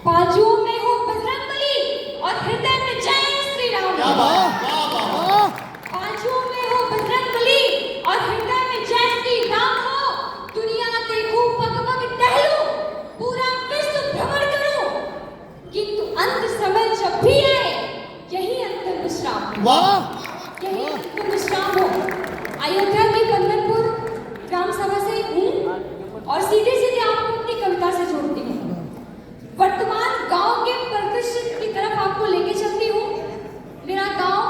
बाजुओं में हो बजरंगबली और हृदय में जय श्री राम। बाजुओं में हो बजरंगबली और हृदय में जय श्री राम हो। दुनिया देखूं पग पग टहलूं, पूरा विश्व भ्रमण करूं, किंतु अंत समय जब भी आए यही अंतिम विश्राम। यही अंतिम विश्राम हो। अयोध्या के कंदनपुर ग्राम सभा से हूँ और सीधे सीधे आपको अपनी कविता से जोड़ती हूँ। वर्तमान गांव के परिदृश्य की तरफ आपको लेके चलती हूँ। मेरा गांव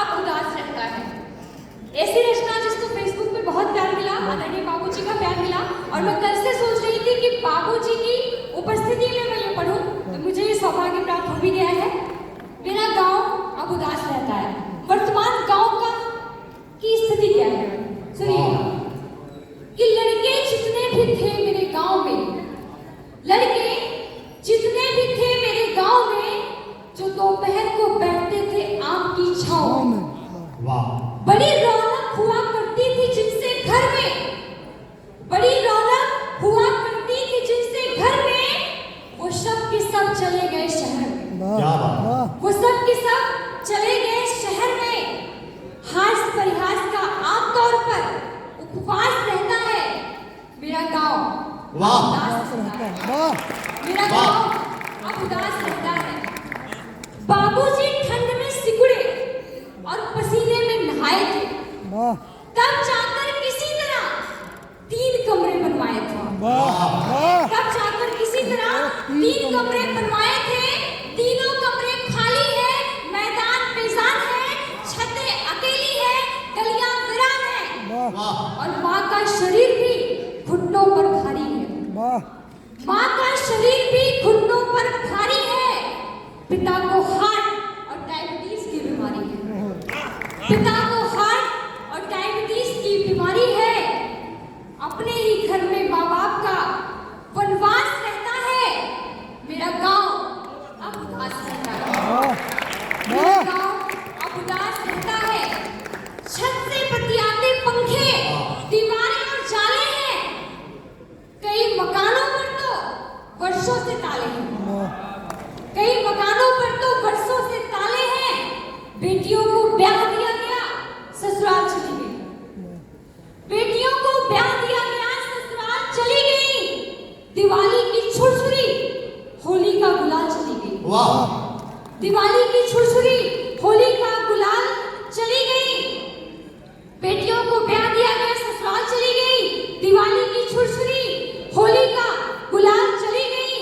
अब उदास रहता है। ऐसी रचना जिसको फेसबुक पे बहुत प्यार मिला, आदरणीय बाबूजी का प्यार मिला, और मैं कल से सोच रही थी कि बाबूजी की उपस्थिति में मैं ये पढ़ूं, तो मुझे ये सौभाग्य प्राप्त हो भी गया है। मेरा गांव अब उदास रहता है। वर्तमान गांव का की स्थिति क्या है सुनिए कि लड़के जितने भी थे मेरे गांव में, लड़के जितने भी थे मेरे गांव में, जो दोपहर को बैठते थे आम की छांव में, बड़ी रौनक हुआ करती थी जिनसे घर में, बड़ी रौनक हुआ करती थी जिनसे घर में, वो सब के सब चले गए शहर में। वो सब के सब चले गए शहर में। हास परिहास का आमतौर पर उपवास रहता है मेरा गांव। मेरा गांव अब उदास रहता है। बाबूजी ठंड में सिकुड़े और पसीने में नहाए थे, तब जाकर किसी तरह 3 कमरे बनवाए थे। तब जाकर किसी तरह 3 कमरे बनवाए थे। तीनों कमरे खाली है, मैदान बेजान है, छतें अकेली है, गलियां वीरान है, और माँ का शरीर भी घुटनों पर भारी है। माँ का शरीर भी घुटनों पर भारी है। पिता को हार्ट और डायबिटीज की बीमारी है। पिता को हार्ट और डायबिटीज की बीमारी है। अपने ही घर में माँ बाप का वनवास रहता है। मेरा गांव अब उदास रहता है। मेरा गांव अब उदास रहता है। छत से बतियाते पंखे, दीवारें और जाले हैं। कई मकानों पर तो वर्षों से ताले हैं। कई मकानों पर तो वर्षों से ताले हैं। बेटियों को ब्याह दिया गया, ससुराल चली गई। बेटियों को ब्याह दिया गया, ससुराल चली गई। दिवाली की छुरछुरी, होली का गुलाल चली गई। दिवाली की छुरछुरी, होली का गुलाल चली गई। बेटियों को ब्याह दिया गया, ससुराल चली गई। दिवाली की छुरछुरी, होली का गुलाल चली गई।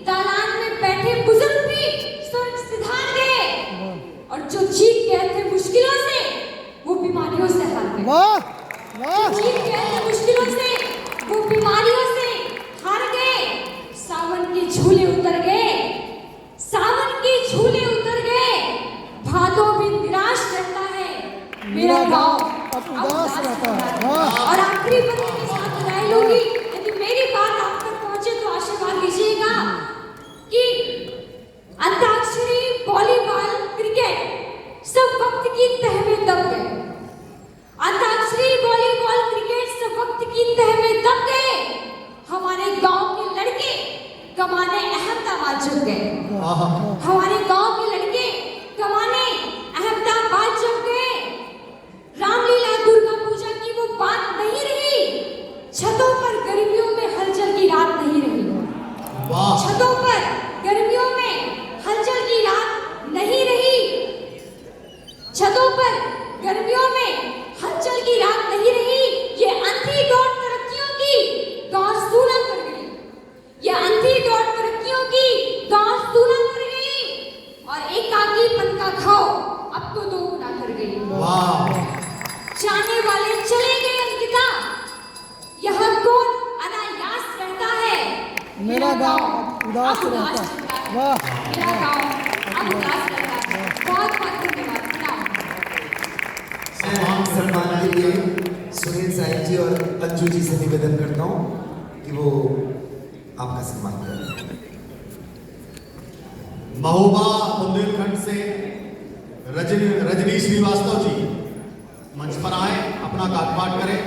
दालान में बैठे बुजुर्ग भी स्वर्ग सिधार गए, और जो जीत गए थे मुश्किलों से, वो बीमारियों से हार गए। जीत गए थे मुश्किलों से, वो बीमारियों से हार गए। सावन के झूले उतर गए, सावन के झूले उतर गए। भादों भी निराश रहता है मेरा गांव अब उदास रहता है। और आखिरी पंक्ति के साथ विदाई लूंगी। यदि मेरी बात आप तक पहुंचे तो आशीर्वाद दीजिएगा कि अंताक्षरी, वॉलीबॉल, क्रिकेट सब वक्त की तह में दब गए। अंताक्षरी, वॉलीबॉल, क्रिकेट सब वक्त की तह में दब गए। हमारे गांव के लड़के कमाने अहमदाबाद चल गए। हमारे गांव के लड़के कमाने अहमदाबाद चल गए। रामलीला, दुर्गा पूजा की वो बात नहीं रही। छतों पर गर्मियों में हलचल की रात नहीं रही। छतों पर गर्मियों में हलचल की रात नहीं रही। छतों पर गर्मियों में हलचल की रात नहीं रही। ये अंधी दौड़ तरक्कियों की गांव सूना कर गई। ये अंधी दौड़ तरक्कियों की गांव सूना कर गई। और एकाकीपन का घाव अब तो 2 गुना कर गई। जाने वाले चले गए अंकिता, यहाँ कौन अनायास रहता है। मेरा गांव उदास रहता है। मेरा गांव अब उदास रहता है। बहुत बहुत धन्यवाद। मान सम्मान के लिए सुनील साहिब जी और अंजू जी से निवेदन करता हूँ कि वो आपका सम्मान करें। महोबा बुंदेलखंड से रजनी श्रीवास्तव जी मंच पर आए, अपना काकपाट करें।